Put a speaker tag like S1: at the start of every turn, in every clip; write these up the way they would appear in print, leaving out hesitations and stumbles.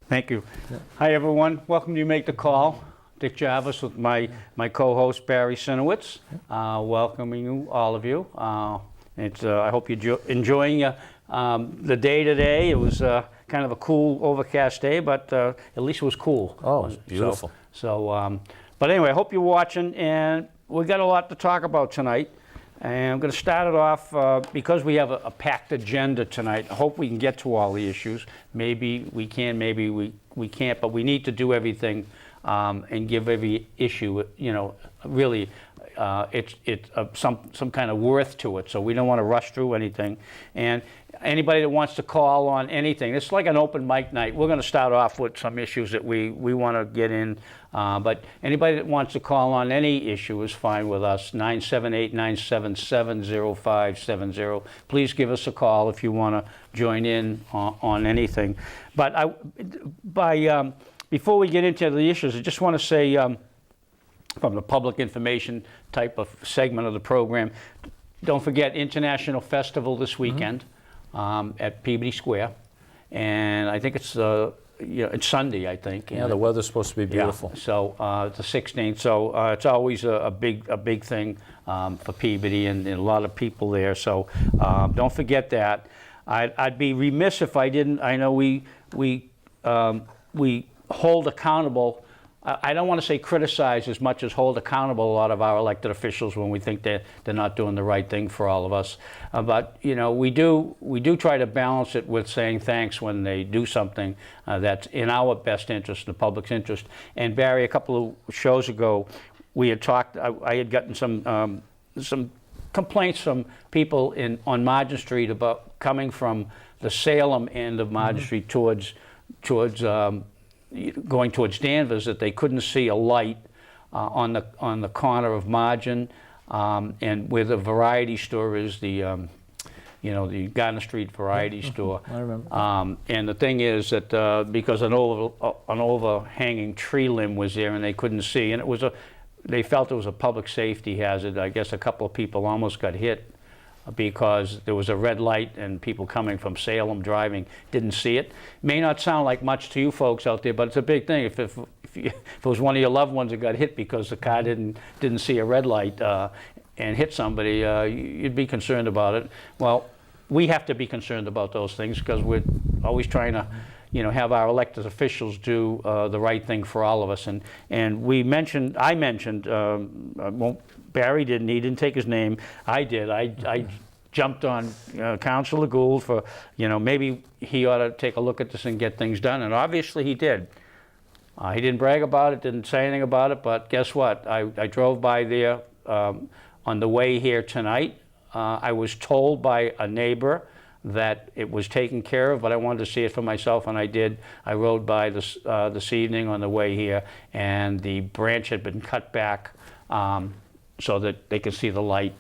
S1: Thank you. Hi, everyone. Welcome to You Make the Call. Dick Jarvis with my co-host, Barry Sinewitz. Welcoming you, all of you. I hope you're enjoying the day today. It was kind of a cool, overcast day, but at least it was cool.
S2: Oh, it was beautiful.
S1: But anyway, I hope you're watching, and we got a lot to talk about tonight. And I'm going to start it off because we have a packed agenda tonight. I hope we can get to all the issues. Maybe we can, maybe we can't, but we need to do everything and give every issue, really some kind of worth to it. So we don't want to rush through anything. And anybody that wants to call on anything, it's like an open mic night. We're going to start off with some issues that we want to get in. But anybody that wants to call on any issue is fine with us. 978-977-0570. Please give us a call if you want to join in on anything. But before we get into the issues, I just want to say, from the public information type of segment of the program, don't forget International Festival this weekend at Peabody Square, and I think it's it's Sunday, I think.
S2: Yeah, the weather's supposed to be beautiful.
S1: Yeah. So the 16th. So it's always a big thing for Peabody, and a lot of people there. So don't forget that. I'd be remiss if I didn't. I know we hold accountable. I don't want to say criticize as much as hold accountable a lot of our elected officials when we think they're not doing the right thing for all of us. But we do try to balance it with saying thanks when they do something that's in our best interest, the public's interest. And Barry, a couple of shows ago, we had talked. I had gotten some complaints from people on Margin Street about coming from the Salem end of Margin Street towards going towards Danvers, that they couldn't see a light on the corner of Margin, and where the variety store is, the Gardner Street variety store.
S2: I remember.
S1: And the thing is that because an overhanging tree limb was there and they couldn't see, and they felt it was a public safety hazard. I guess a couple of people almost got hit because there was a red light and people coming from Salem driving didn't see it. May not sound like much to you folks out there, but it's a big thing. If it was one of your loved ones that got hit because the car didn't see a red light and hit somebody, you'd be concerned about it. Well, we have to be concerned about those things because we're always trying to have our elected officials do the right thing for all of us. And I mentioned, Barry didn't, he didn't take his name. I did. I jumped on Councilor Gould for, maybe he ought to take a look at this and get things done. And obviously he did. He didn't brag about it, didn't say anything about it, but guess what? I drove by there on the way here tonight. I was told by a neighbor that it was taken care of, but I wanted to see it for myself, and I did. I rode by this evening on the way here, and the branch had been cut back so that they could see the light.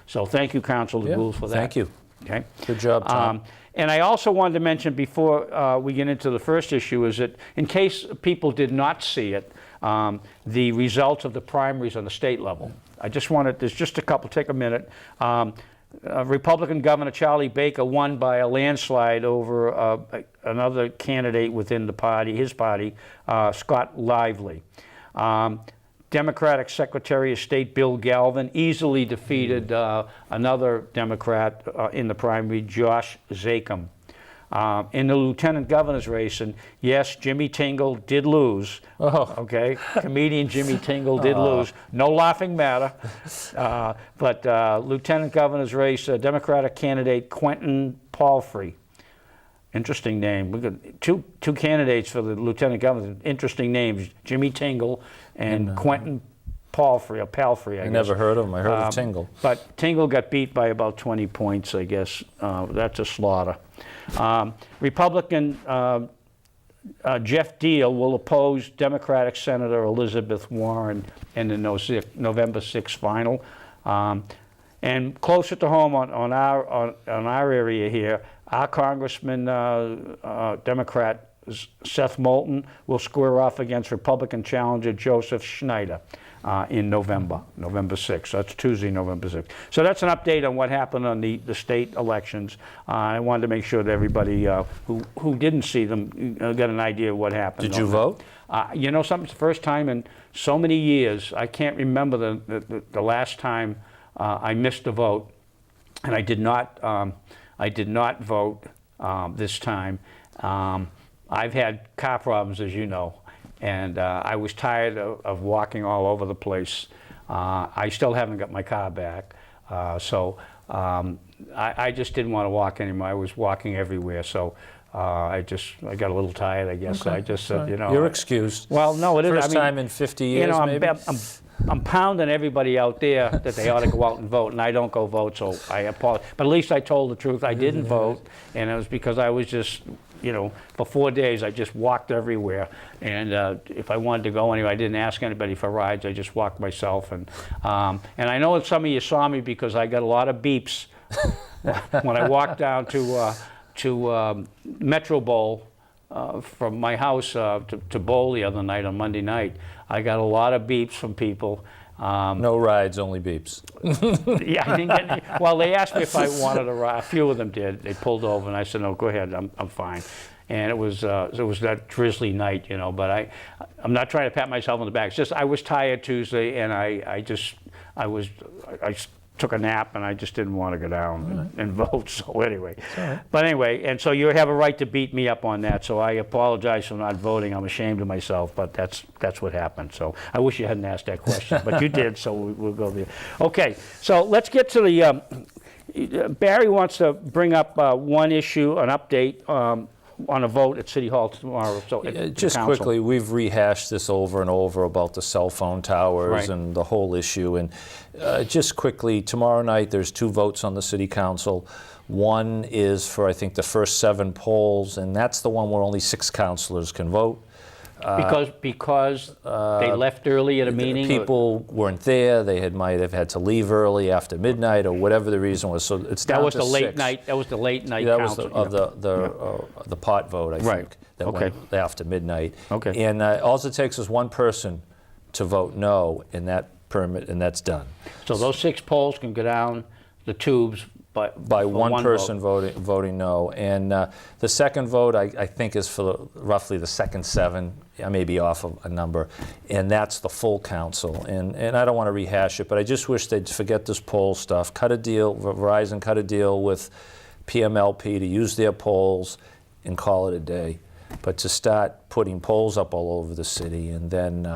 S1: So thank you, Councilor Gould, for that.
S2: Thank you.
S1: Okay.
S2: Good job, Tom.
S1: And I also wanted to mention before we get into the first issue is that in case people did not see it, the results of the primaries on the state level. I just wanted, there's just a couple, take a minute. Republican Governor Charlie Baker won by a landslide over another candidate within the party, his party, Scott Lively. Democratic Secretary of State Bill Galvin easily defeated another Democrat in the primary, Josh Zakem. In the lieutenant governor's race, and yes, Jimmy Tingle did lose.
S2: Oh.
S1: Okay, comedian Jimmy Tingle did lose. No laughing matter. But lieutenant governor's race, Democratic candidate Quentin Palfrey. Interesting name. We got two candidates for the lieutenant governor. Interesting names: Jimmy Tingle and Quentin Palfrey, or Palfrey, I guess.
S2: Never heard of him. I heard of Tingle.
S1: But Tingle got beat by about 20 points, I guess. That's a slaughter. Republican Jeff Deal will oppose Democratic Senator Elizabeth Warren in the November 6th final. And closer to home on our area here, our Congressman, Democrat Seth Moulton, will square off against Republican challenger Joseph Schneider. in November 6th. That's Tuesday, November 6th. So that's an update on what happened on the state elections. I wanted to make sure that everybody who didn't see them got an idea of what happened.
S2: Did you vote?
S1: You know something, it's the first time in so many years, I can't remember the last time I missed a vote, and I did not vote this time. I've had car problems, as you know, and I was tired of walking all over the place. I still haven't got my car back, so I just didn't want to walk anymore. I was walking everywhere, so I got a little tired, I guess.
S2: Okay.
S1: I just said, you know.
S2: You're excused.
S1: Well, no, it is.
S2: First
S1: I mean,
S2: time in 50 years,
S1: you know,
S2: maybe?
S1: I'm pounding everybody out there that they ought to go out and vote, and I don't go vote, so I apologize. But at least I told the truth. I didn't vote, and it was because I was just, you know, for 4 days I just walked everywhere. And if I wanted to go anywhere, I didn't ask anybody for rides. I just walked myself. And I know that some of you saw me because I got a lot of beeps when I walked down to Metro Bowl. From my house to Bowl the other night on Monday night, I got a lot of beeps from people.
S2: No rides, only beeps.
S1: Yeah, I didn't get any. Well, they asked me if I wanted a ride. A few of them did. They pulled over, and I said, "No, go ahead. I'm fine." And it was that drizzly night, you know. But I'm not trying to pat myself on the back. It's just I was tired Tuesday, and I took a nap, and I just didn't want to go down and vote. So anyway, but anyway, and so you have a right to beat me up on that. So I apologize for not voting. I'm ashamed of myself, but that's what happened. So I wish you hadn't asked that question, but you did. So we'll go there. Okay, so let's get to the. Barry wants to bring up one issue, an update. On a vote at City Hall tomorrow. So
S2: just quickly, we've rehashed this over and over about the cell phone towers and the whole issue. And just quickly, tomorrow night there's 2 votes on the City Council. One is for, I think, the first 7 polls, and that's the one where only 6 councilors can vote.
S1: Because they left early at a meeting?
S2: People weren't there. They might have had to leave early after midnight or whatever the reason was. So it's down to 6.
S1: That was the late night
S2: that
S1: council.
S2: Was the pot vote, I think, that went after midnight.
S1: Okay.
S2: And all it takes is one person to vote no, and that's done.
S1: So those 6 polls can go down the tubes
S2: by one person voting no. And the second vote, I think, is for roughly the second 7. I may be off a number. And that's the full council. And I don't want to rehash it, but I just wish they'd forget this poll stuff. Cut a deal, Verizon cut a deal with PMLP to use their polls and call it a day. But to start putting polls up all over the city, and then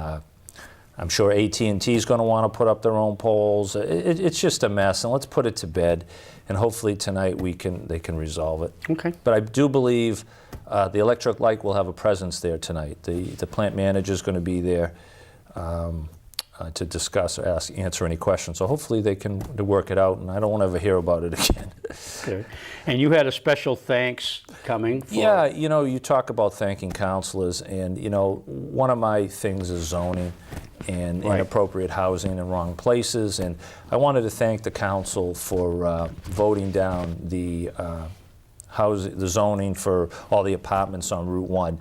S2: I'm sure AT&T is going to want to put up their own polls. It's just a mess, and let's put it to bed. And hopefully tonight they can resolve it.
S1: Okay.
S2: But I do believe the electric light will have a presence there tonight. The plant manager is going to be there to discuss or answer any questions. So hopefully they can work it out, and I don't want to ever hear about it again.
S1: Okay. And you had a special thanks coming.
S2: Yeah, you know, you talk about thanking counselors, and you know, one of my things is zoning and inappropriate housing in wrong places, and I wanted to thank the council for voting down the zoning for all the apartments on Route 1.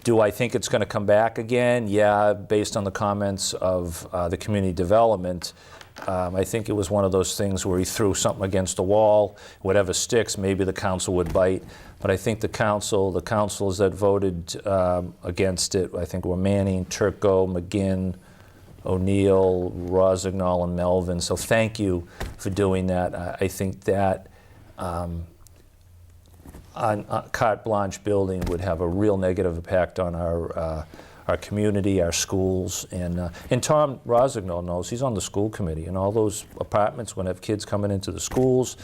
S2: Do I think it's going to come back again? Yeah, based on the comments of the community development. I think it was one of those things where he threw something against the wall, whatever sticks, maybe the council would bite. But I think the councils that voted against it, I think were Manning, Turco, McGinn, O'Neill, Rosignol, and Melvin. So thank you for doing that. I think that on carte blanche building would have a real negative impact on our community, our schools, and Tom Rosignol knows, he's on the school committee, and all those apartments going to have kids coming into the schools,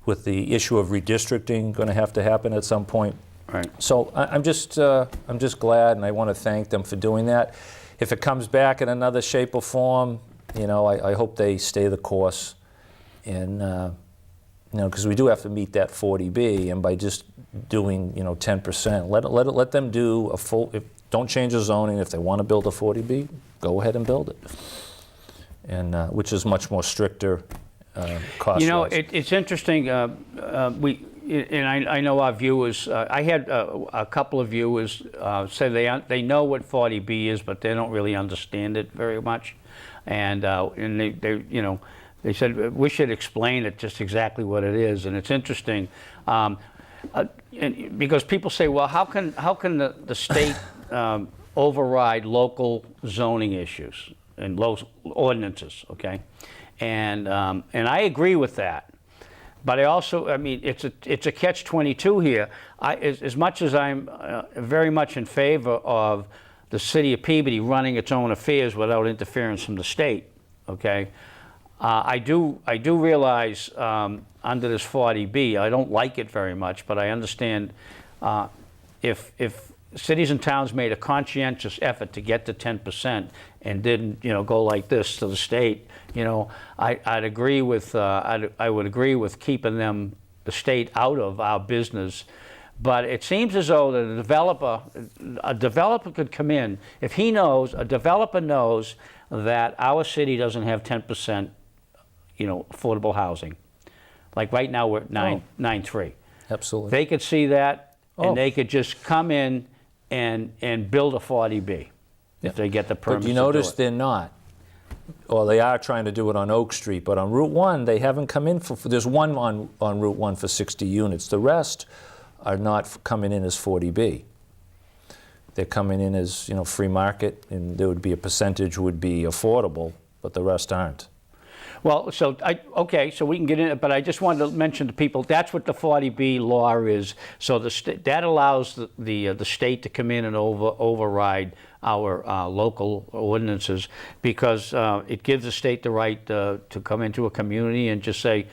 S2: with the issue of redistricting going to have to happen at some point.
S1: Right.
S2: So I'm just glad, and I want to thank them for doing that. If it comes back in another shape or form, you know, I hope they stay the course, and you know, because we do have to meet that 40B, and by just doing, you know, 10%, let them do a full. Don't change the zoning. If they want to build a 40B, go ahead and build it, and which is much more stricter cost.
S1: You know, it's interesting. I know our viewers. I had a couple of viewers say they know what 40B is, but they don't really understand it very much. and they you know, they said we should explain it just exactly what it is, and it's interesting. And because people say, well, how can the state override local zoning issues and ordinances? Okay, and I agree with that, but I also, I mean, it's a catch-22 here. As much as I'm very much in favor of the city of Peabody running its own affairs without interference from the state, okay, I do realize under this 40B, I don't like it very much, but I understand if cities and towns made a conscientious effort to get to 10% and didn't, you know, go like this to the state, you know, I'd agree with I would agree with keeping the state out of our business. But it seems as though a developer could come in if he knows, a developer knows that our city doesn't have 10%, you know, affordable housing. Like right now we're at 9.3.
S2: Absolutely.
S1: They could see that, and they could just come in and build a 40B if they get the permits.
S2: But you notice they're not. Or they are trying to do it on Oak Street, but on Route 1 they haven't come in for there's one on Route 1 for 60 units. The rest are not coming in as 40B. They're coming in as, you know, free market, and there would be a percentage would be affordable, but the rest aren't.
S1: Well, so okay, so we can get in it, but I just wanted to mention to people that's what the 40B law is. So that allows the state to come in and override our local ordinances, because it gives the state the right to come into a community and just say,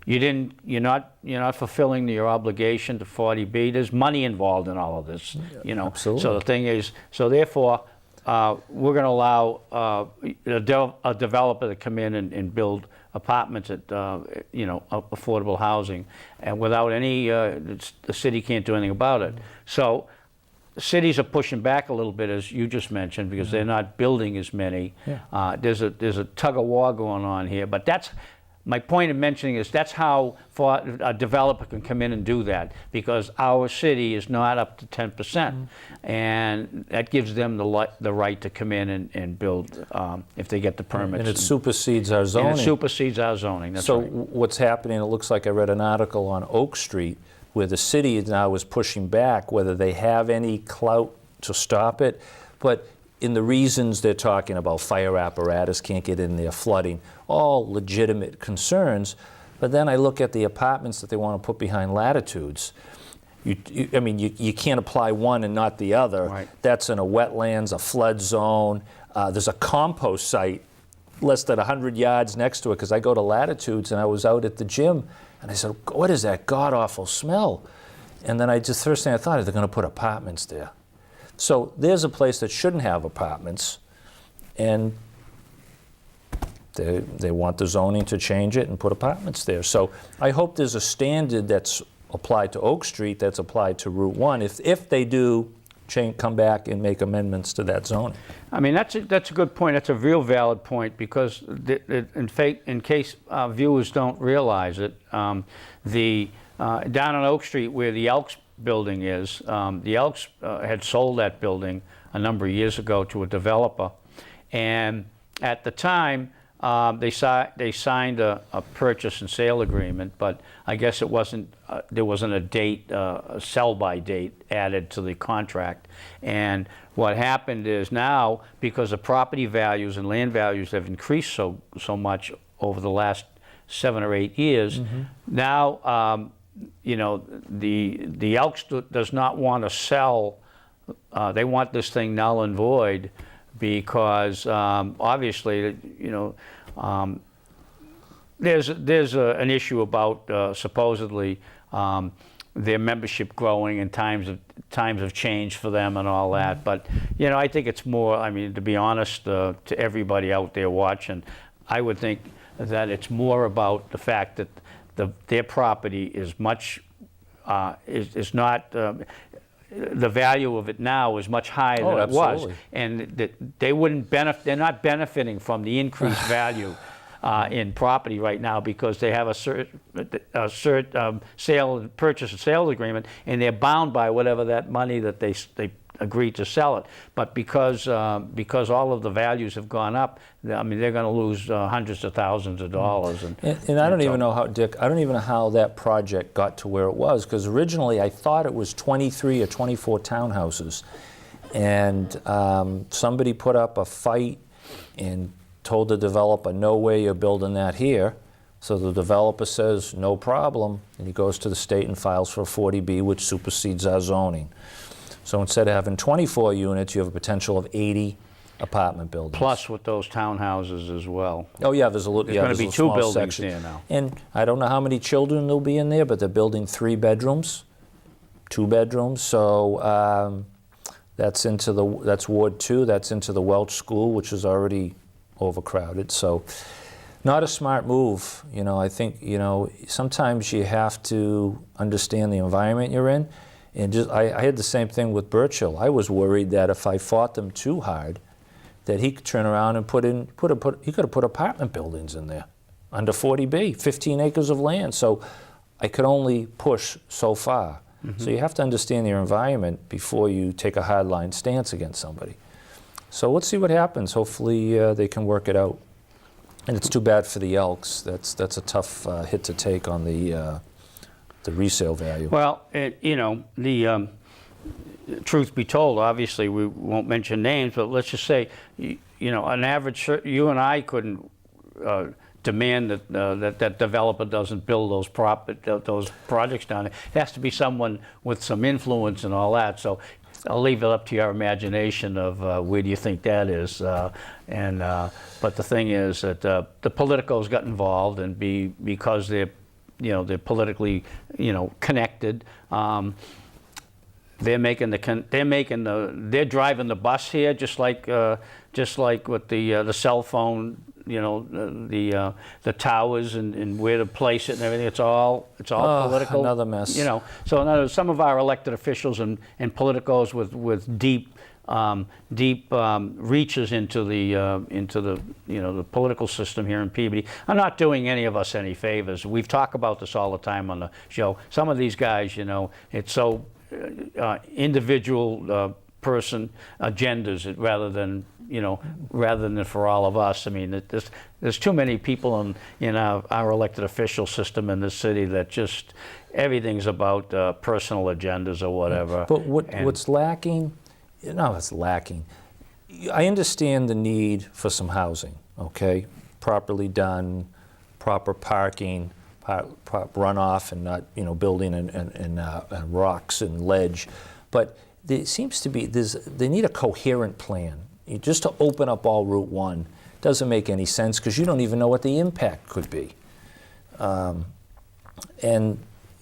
S1: you're not fulfilling your obligation to 40B. There's money involved in all of this, you know.
S2: Absolutely.
S1: So the thing is, so therefore, we're going to allow a developer to come in and build apartments at, you know, affordable housing, and without any, the city can't do anything about it. So cities are pushing back a little bit, as you just mentioned, because they're not building as many. Yeah. There's a tug of war going on here, but that's. My point of mentioning is that's how a developer can come in and do that, because our city is not up to 10%, and that gives them the right to come in and build if they get the permits.
S2: And it supersedes our zoning.
S1: And it supersedes our zoning, that's
S2: so
S1: right.
S2: What's happening, it looks like I read an article on Oak Street where the city now is pushing back whether they have any clout to stop it, but in the reasons they're talking about, fire apparatus can't get in there, flooding, all legitimate concerns. But then I look at the apartments that they want to put behind latitudes. I mean, you can't apply one and not the other.
S1: Right.
S2: That's in a wetlands, a flood zone. There's a compost site less than 100 yards next to it, because I go to latitudes and I was out at the gym and I said, what is that god-awful smell? And then first thing I thought is they're going to put apartments there. So there's a place that shouldn't have apartments, and they want the zoning to change it and put apartments there. So I hope there's a standard that's applied to Oak Street that's applied to Route 1 if they do come back and make amendments to that zoning. I
S1: mean, that's a good point. That's a real valid point, because in case viewers don't realize it, down on Oak Street where the Elks building is, the Elks had sold that building a number of years ago to a developer, and at the time they signed a purchase and sale agreement, but I guess it wasn't there wasn't a date, a sell-by date added to the contract. And what happened is now, because the property values and land values have increased so much over the last 7 or 8 years, now you know, the Elks does not want to sell. They want this thing null and void, because obviously, you know, there's an issue about supposedly their membership growing and times have changed for them and all that. But you know, I think it's more. I mean, to be honest, to everybody out there watching, I would think that it's more about the fact that their property is much is not the value of it now is much higher than it was, and that they wouldn't benefit. They're not benefiting from the increased value in property right now because they have a sale and purchase and sales agreement, and they're bound by whatever that money that they agreed to sell it. But because all of the values have gone up, I mean, they're going to lose hundreds of thousands of dollars.
S2: And I don't even know how, Dick, I don't even know how that project got to where it was, because originally I thought it was 23 or 24 townhouses. And somebody put up a fight and told the developer, no way you're building that here. So the developer says, no problem, and he goes to the state and files for a 40B, which supersedes our zoning. So instead of having 24 units, you have a potential of 80 apartment buildings.
S1: Plus with those townhouses as well.
S2: Oh yeah, there's a little.
S1: There's going to be 2 buildings
S2: section
S1: there now.
S2: And I don't know how many children there'll be in there, but they're building 3 bedrooms, 2 bedrooms. So that's Ward 2. That's into the Welch School, which is already overcrowded. So not a smart move. You know, I think, you know, sometimes you have to understand the environment you're in. And just, I had the same thing with Birchill. I was worried that if I fought them too hard, that he could turn around and he could have put apartment buildings in there under 40B, 15 acres of land. So I could only push so far. So you have to understand your environment before you take a hardline stance against somebody. So let's see what happens. Hopefully they can work it out. And it's too bad for the Elks. That's a tough hit to take on the resale value.
S1: Well, you know, the truth be told, obviously we won't mention names, but let's just say, you know, an average, you and I couldn't demand that that developer doesn't build those projects down there. It has to be someone with some influence and all that. So I'll leave it up to your imagination of where do you think that is. But the thing is that the politicos got involved, and because they're, you know, they're politically, you know, connected. They're driving the bus here, just like with the cell phone, you know, the towers and where to place it and everything. It's all political.
S2: Another mess.
S1: You know, so in other words, some of our elected officials and politicos with deep reaches into the you know, the political system here in Peabody are not doing any of us any favors. We've talked about this all the time on the show. Some of these guys, you know, it's so individual person agendas rather than for all of us. I mean, there's too many people in our elected official system in this city that just everything's about personal agendas or whatever.
S2: But what's lacking? No, it's lacking. I understand the need for some housing, okay? Properly done, proper parking, runoff, and not, you know, building and rocks and ledge. But there seems to be, they need a coherent plan. Just to open up all Route 1 doesn't make any sense, because you don't even know what the impact could be. And,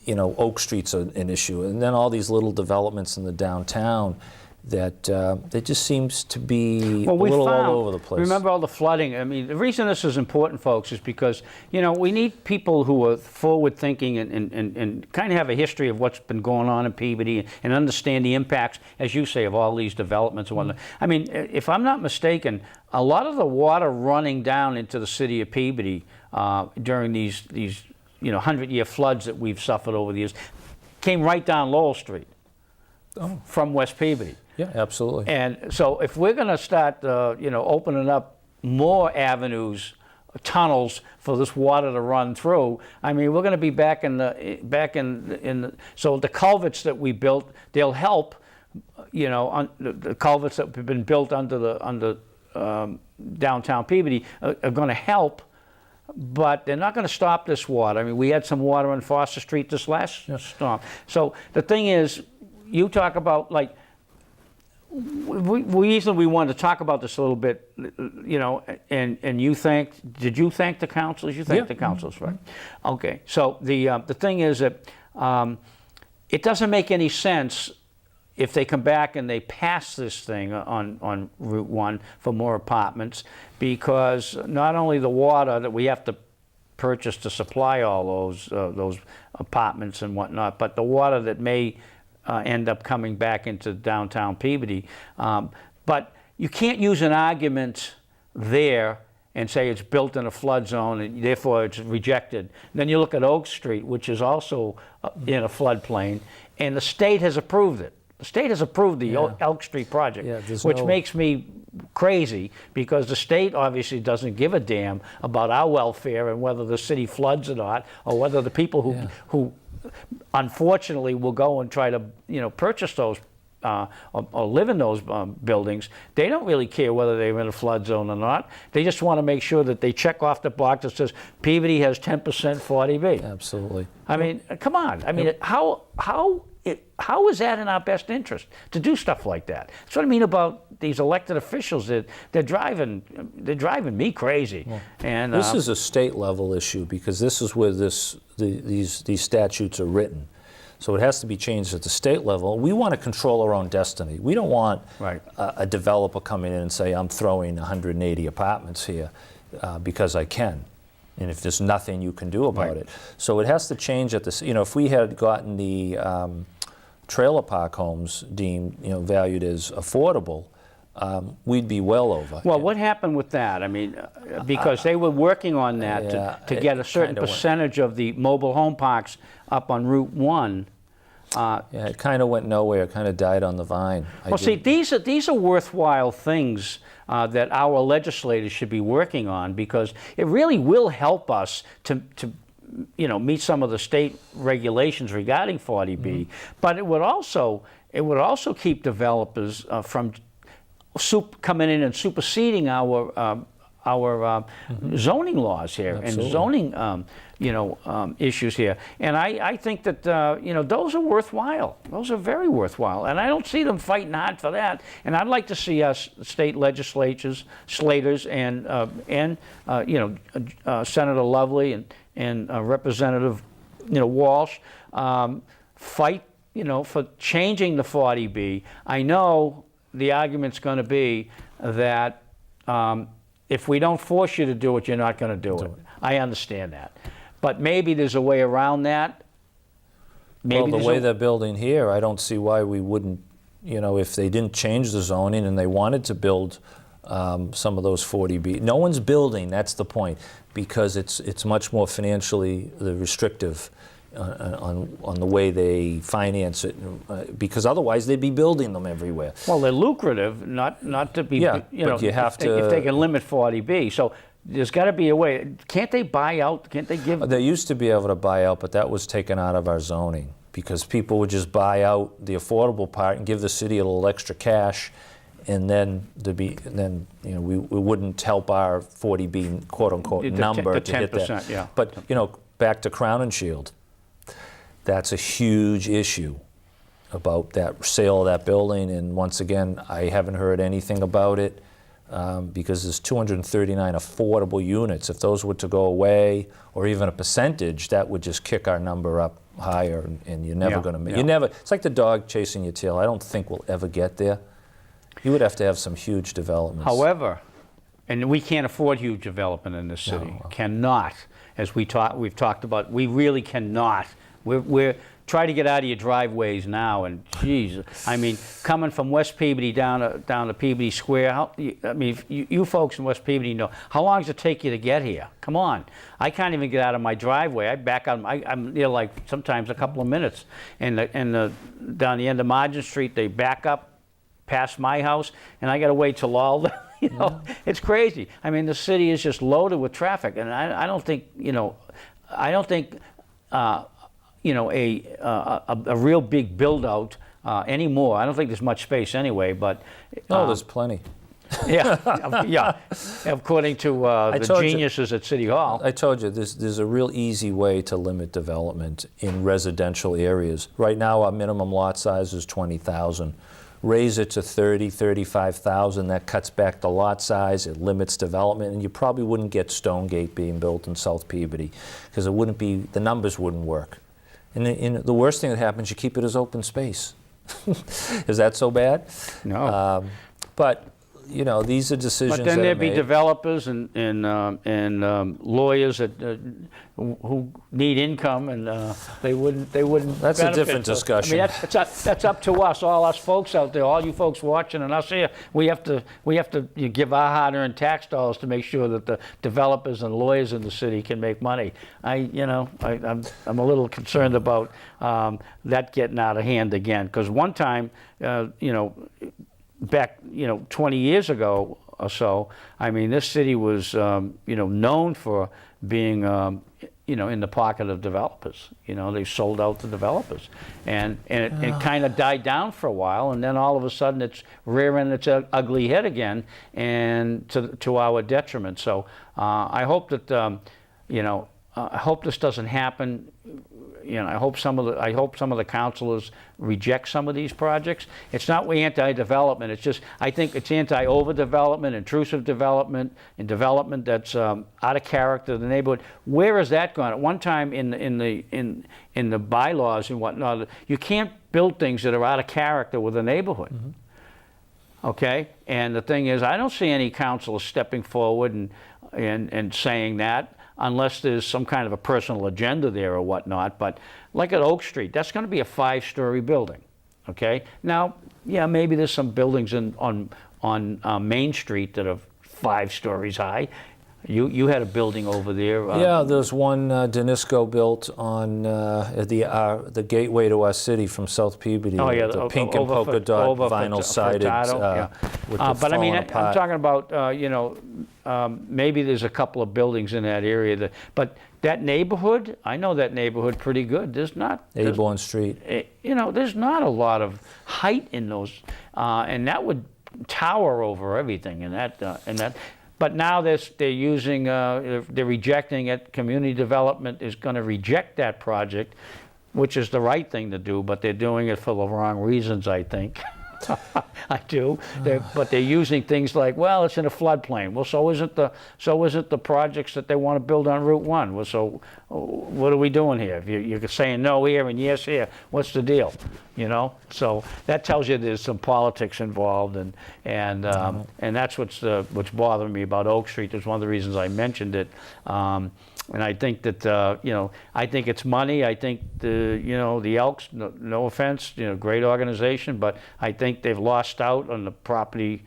S2: you know, Oak Street's an issue. And then all these little developments in the downtown that it just seems to be a little all over the place.
S1: Remember all the flooding? I mean, the reason this is important, folks, is because, you know, we need people who are forward-thinking and kind of have a history of what's been going on in Peabody and understand the impacts, as you say, of all these developments and whatnot. I mean, if I'm not mistaken, a lot of the water running down into the city of Peabody during these you know, 100-year floods that we've suffered over the years came right down Lowell Street from West Peabody.
S2: Yeah, absolutely.
S1: And so if we're going to start, you know, opening up more avenues, tunnels for this water to run through, I mean, we're going to be back in the so the culverts that we built, they'll help, you know, the culverts that have been built under downtown Peabody are going to help, but they're not going to stop this water. I mean, we had some water on Foster Street this last storm. So the thing is, you talk about, like, we wanted to talk about this a little bit, you know, and did you thank the councils? You thanked the councils, right? Okay, so the thing is that it doesn't make any sense if they come back and they pass this thing on Route 1 for more apartments, because not only the water that we have to purchase to supply all those apartments and whatnot, but the water that may end up coming back into downtown Peabody. But you can't use an argument there and say it's built in a flood zone and therefore it's rejected. Then you look at Oak Street, which is also in a floodplain, and the state has approved it. The state has approved the Elk Street project, which makes me crazy, because the state obviously doesn't give a damn about our welfare and whether the city floods or not, or whether the people who unfortunately will go and try to purchase those or live in those buildings, they don't really care whether they're in a flood zone or not. They just want to make sure that they check off the box that says Peabody has 10% 40B.
S2: Absolutely.
S1: I mean, come on. I mean, how is that in our best interest to do stuff like that? That's what I mean about these elected officials. They're driving me crazy.
S2: Well,
S1: and
S2: this is a state level issue, because this is where these statutes are written. So it has to be changed at the state level. We want to control our own destiny. We don't want a developer coming in and say, I'm throwing 180 apartments here because I can. And if there's nothing you can do about it. So it has to change at this. If we had gotten the trailer park homes deemed, valued as affordable, we'd be well over.
S1: Well, what happened with that? I mean, because they were working on that to get a certain percentage of the mobile home parks up on Route 1.
S2: It kind of went nowhere. It kind of died on the vine.
S1: Well, see, these are worthwhile things that our legislators should be working on, because it really will help us to meet some of the state regulations regarding 40B. But it would also keep developers from coming in and superseding our zoning laws here.
S2: Absolutely.
S1: And zoning issues here. And I think that those are worthwhile. Those are very worthwhile, and I don't see them fighting hard for that. And I'd like to see us state legislators, slaters, and Senator Lovely and Representative Walsh fight for changing the 40B. I know the argument's going to be that if we don't force you to do it, you're not going to do it. I understand that. But maybe there's a way around that.
S2: Maybe the way they're building here, I don't see why we wouldn't, if they didn't change the zoning and they wanted to build some of those 40B. No one's building, that's the point, because it's much more financially restrictive on the way they finance it, because otherwise they'd be building them everywhere.
S1: Well, they're lucrative, not to be,
S2: but you have
S1: if they can limit 40B. So there's got to be a way. Can't they buy out? Can't they give?
S2: They used to be able to buy out, but that was taken out of our zoning, because people would just buy out the affordable part and give the city a little extra cash, and then we wouldn't help our 40B quote unquote number
S1: the
S2: to hit that.
S1: 10%, yeah.
S2: But back to Crown and Shield, that's a huge issue about that sale of that building. And once again, I haven't heard anything about it. Because there's 239 affordable units. If those were to go away, or even a percentage, that would just kick our number up higher, and you're never going to. It's like the dog chasing your tail. I don't think we'll ever get there. You would have to have some huge developments.
S1: However, and we can't afford huge development in this city. No. Cannot, as we've talked about. We really cannot. We're try to get out of your driveways now, and geez, I mean, coming from West Peabody down to Peabody Square, you folks in West Peabody know, how long does it take you to get here? Come on. I can't even get out of my driveway. I back out, I'm there like sometimes a couple of minutes. And down the end of Margin Street, they back up past my house, and I got to wait till all the, it's crazy. I mean, the city is just loaded with traffic, and I don't think, a real big build out anymore. I don't think there's much space anyway, but
S2: no, there's plenty.
S1: yeah. According to the geniuses at City Hall.
S2: I told you there's a real easy way to limit development in residential areas. Right now, our minimum lot size is 20,000. Raise it to 30, 35,000. That cuts back the lot size. It limits development, and you probably wouldn't get Stonegate being built in South Peabody, because the numbers wouldn't work. And the worst thing that happens, you keep it as open space. Is that so bad?
S1: No.
S2: But you know, these are decisions
S1: But then
S2: that are
S1: there'd be
S2: made.
S1: developers and lawyers that who need income, and they wouldn't
S2: That's a
S1: benefit.
S2: different
S1: So,
S2: discussion.
S1: I mean, that's up to us, all us folks out there, all you folks watching and us here. We have to give our hard-earned tax dollars to make sure that the developers and lawyers in the city can make money. I'm a little concerned about that getting out of hand again, because one time, back 20 years ago or so, I mean, this city was known for being in the pocket of developers. They sold out to developers, and it kind of died down for a while, and then all of a sudden it's rearing its ugly head again, and to our detriment. So I hope that I hope this doesn't happen. I hope some of the councilors reject some of these projects. It's not anti-development. It's just, I think it's anti-overdevelopment, intrusive development, and development that's out of character of the neighborhood. Where has that gone? At one time in the bylaws and whatnot, you can't build things that are out of character with a neighborhood. Mm-hmm. Okay, and the thing is, I don't see any councilors stepping forward and saying that, unless there's some kind of a personal agenda there or whatnot. But like at Oak Street, that's going to be a 5-story building. Okay. Now, yeah, maybe there's some buildings on Main Street that are 5 stories high. You had a building over there.
S2: Yeah, there's one Danisco built on the gateway to our city from South Peabody.
S1: Oh yeah,
S2: the pink and polka dot vinyl sided. With the
S1: but I mean,
S2: apart.
S1: I'm talking about maybe there's a couple of buildings in that area but that neighborhood, I know that neighborhood pretty good. There's not
S2: Aborn Street.
S1: There's not a lot of height in those, and that would tower over everything. And that. But now they're rejecting it. Community development is going to reject that project, which is the right thing to do, but they're doing it for the wrong reasons, I think. I do. But they're using things like, well, it's in a floodplain. Well, so isn't the projects that they want to build on Route 1. Well, so what are we doing here? If you're saying no here and yes here, what's the deal? So that tells you there's some politics involved, and that's what's bothering me about Oak Street. That's one of the reasons I mentioned it. And I think that I think it's money. I think the Elks, no offense, great organization, but I think they've lost out on the property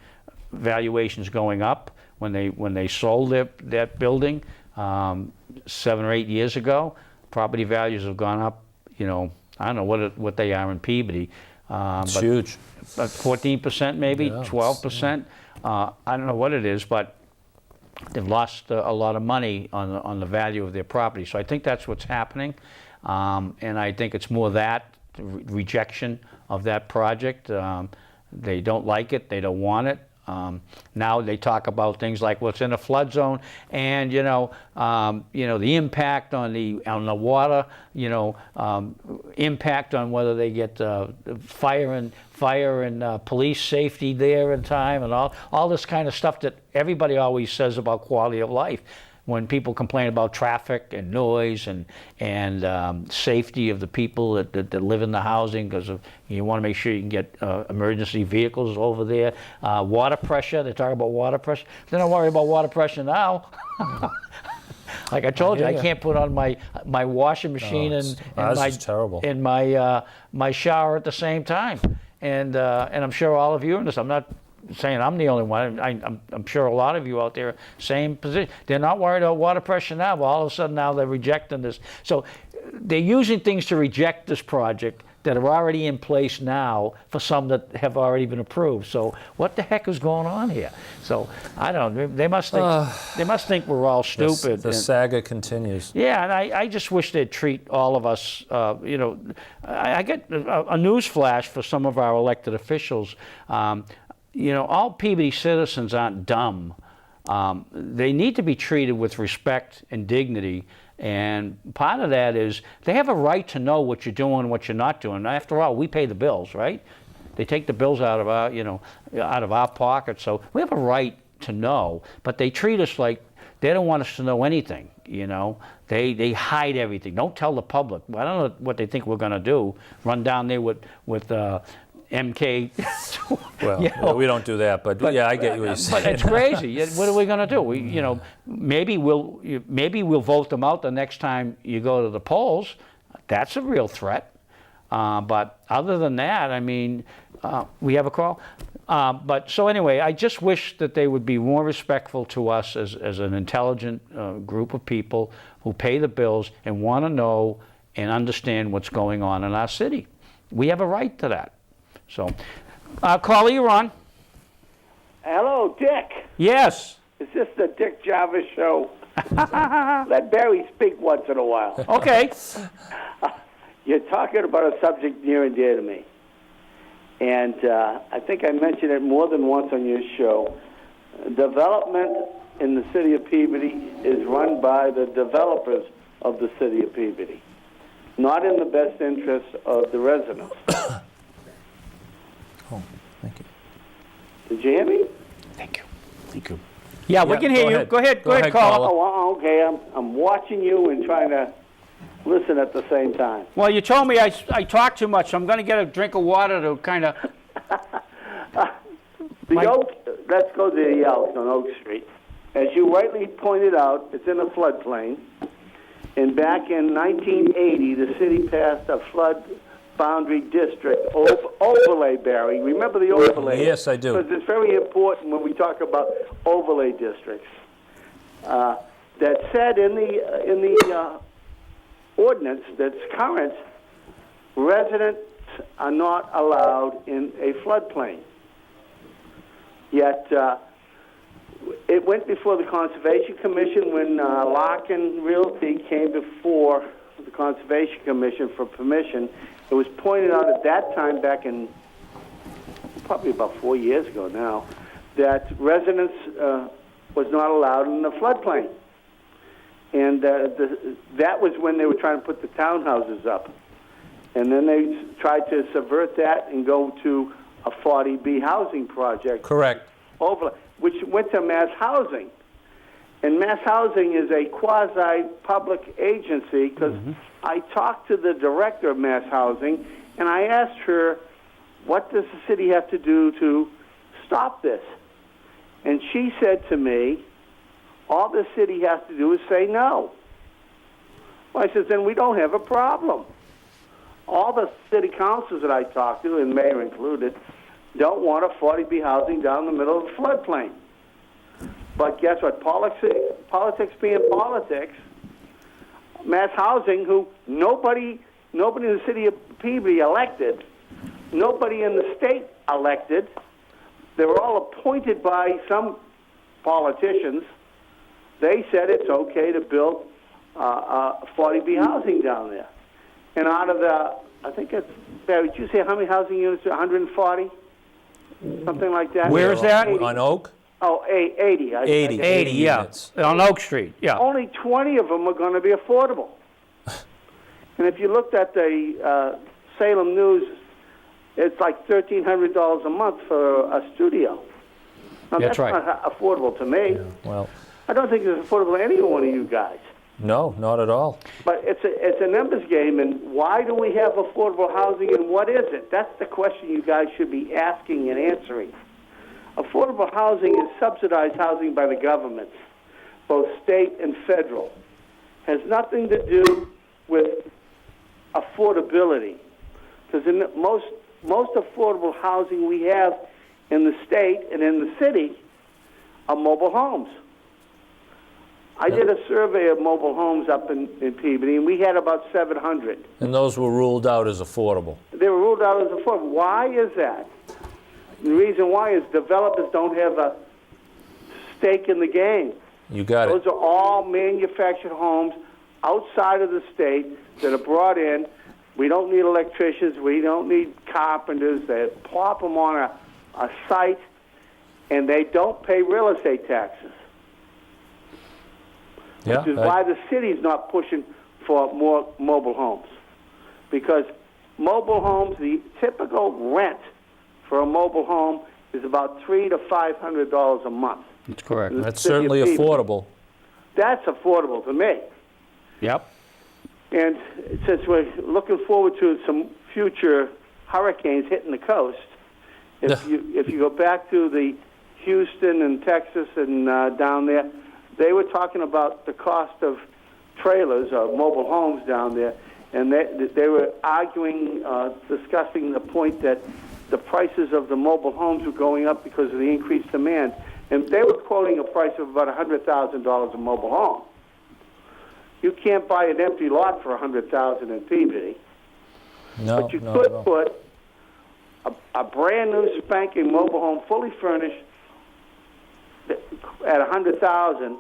S1: valuations going up when they sold that building 7 or 8 years ago. Property values have gone up. I don't know what they are in Peabody.
S2: It's huge.
S1: 14% maybe, 12%. I don't know what it is, but they've lost a lot of money on the value of their property. So I think that's what's happening, and I think it's more that rejection of that project. They don't like it. They don't want it. Now they talk about things like what's in a flood zone, and the impact on the water, impact on whether they get fire and police safety there in time, and all this kind of stuff that everybody always says about quality of life. When people complain about traffic and noise and safety of the people that live in the housing, because you want to make sure you can get emergency vehicles over there. Water pressure, they talk about water pressure. They don't worry about water pressure now. Like I told you, I can't put on my washing machine and my shower at the same time. And I'm sure all of you in this, I'm not saying I'm the only one. I'm sure a lot of you out there, same position. They're not worried about water pressure now, but all of a sudden now they're rejecting this. So they're using things to reject this project that are already in place now for some that have already been approved. So what the heck is going on here? So I don't know. They must think we're all stupid.
S2: The saga continues.
S1: Yeah, and I just wish they'd treat all of us. I get a news flash for some of our elected officials. All Peabody citizens aren't dumb. They need to be treated with respect and dignity, and part of that is they have a right to know what you're doing and what you're not doing. After all, we pay the bills, right? They take the bills out of our pocket, so we have a right to know. But they treat us like they don't want us to know anything. They hide everything. Don't tell the public. Well, I don't know what they think we're going to do. Run down there with MK.
S2: Well,
S1: you know,
S2: we don't do that, but yeah, I get what you're saying.
S1: but it's crazy. What are we going to do? You know, maybe we'll vote them out the next time you go to the polls. That's a real threat. But other than that, I mean, we have a call. But so anyway, I just wish that they would be more respectful to us as an intelligent group of people who pay the bills and want to know and understand what's going on in our city. We have a right to that. So, caller, you're on.
S3: Hello, Dick.
S1: Yes.
S3: Is this the Dick Jarvis show? Let Barry speak once in a while.
S1: Okay.
S3: You're talking about a subject near and dear to me. And I think I mentioned it more than once on your show. Development in the city of Peabody is run by the developers of the city of Peabody, not in the best interest of the residents.
S2: Oh, thank you.
S3: Did you hear me?
S1: Thank you. Thank you. Yeah, we can hear you.
S2: Ahead.
S1: Go ahead, caller.
S3: Oh, okay. I'm watching you and trying to listen at the same time.
S1: Well, you told me I talk too much, so I'm going to get a drink of water to kind of...
S3: Let's go to the Elks on Oak Street. As you rightly pointed out, it's in a floodplain. And back in 1980, the city passed a flood boundary district overlay, Barry. Remember the overlay?
S2: Yes, I do.
S3: Because it's very important when we talk about overlay districts. That said in the ordinance that's current, residents are not allowed in a floodplain. Yet it went before the Conservation Commission when Larkin Realty came before the Conservation Commission for permission. It was pointed out at that time, back in probably about 4 years ago now, that residents was not allowed in the floodplain. And that was when they were trying to put the townhouses up. And then they tried to subvert that and go to a 40B housing project.
S2: Correct.
S3: Which went to Mass Housing. And Mass Housing is a quasi-public agency because I talked to the director of Mass Housing and I asked her, what does the city have to do to stop this? And she said to me, all the city has to do is say no. Well, I said, then we don't have a problem. All the city councils that I talked to, and mayor included, don't want a 40B housing down the middle of the floodplain. But guess what? Politics being politics, Mass Housing, who nobody in the city of Peabody elected, nobody in the state elected, they were all appointed by some politicians. They said it's okay to build 40B housing down there. And out of the, I think it's, Barry, did you say how many housing units? 140? Something like that?
S1: Where is that?
S3: 80.
S2: On Oak?
S3: Oh, 80.
S1: 80, yeah.
S2: units.
S1: On Oak Street, yeah.
S3: Only 20 of them are going to be affordable. And if you looked at the Salem News, it's like $1,300 a month for a studio. Now,
S1: That's right.
S3: not affordable to me.
S2: Well,
S3: I don't think it's affordable to any one of you guys.
S2: no, not at all.
S3: But it's a numbers game, and why do we have affordable housing, and what is it? That's the question you guys should be asking and answering. Affordable housing is subsidized housing by the government, both state and federal. Has nothing to do with affordability, because in most affordable housing we have in the state and in the city are mobile homes. I did a survey of mobile homes up in Peabody, and we had about 700.
S2: And those were ruled out as affordable.
S3: They were ruled out as affordable. Why is that? The reason why is developers don't have a stake in the game.
S2: You got
S3: Those
S2: it.
S3: are all manufactured homes outside of the state that are brought in. We don't need electricians. We don't need carpenters. They plop them on a site, and they don't pay real estate taxes.
S2: Yeah,
S3: Which is why the city's not pushing for more mobile homes. Because mobile homes, the typical rent for a mobile home is about $300 to $500 a month.
S1: That's correct.
S2: that's certainly affordable.
S3: That's affordable to me.
S1: Yep.
S3: And since we're looking forward to some future hurricanes hitting the coast. If you go back to the Houston and Texas and down there, they were talking about the cost of trailers or mobile homes down there, and they were arguing, discussing the point that the prices of the mobile homes were going up because of the increased demand. And they were quoting a price of about $100,000 a mobile home. You can't buy an empty lot for $100,000 in Peabody.
S2: No,
S3: But you
S2: no,
S3: could
S2: no.
S3: put a brand new spanking mobile home, fully furnished, at $100,000.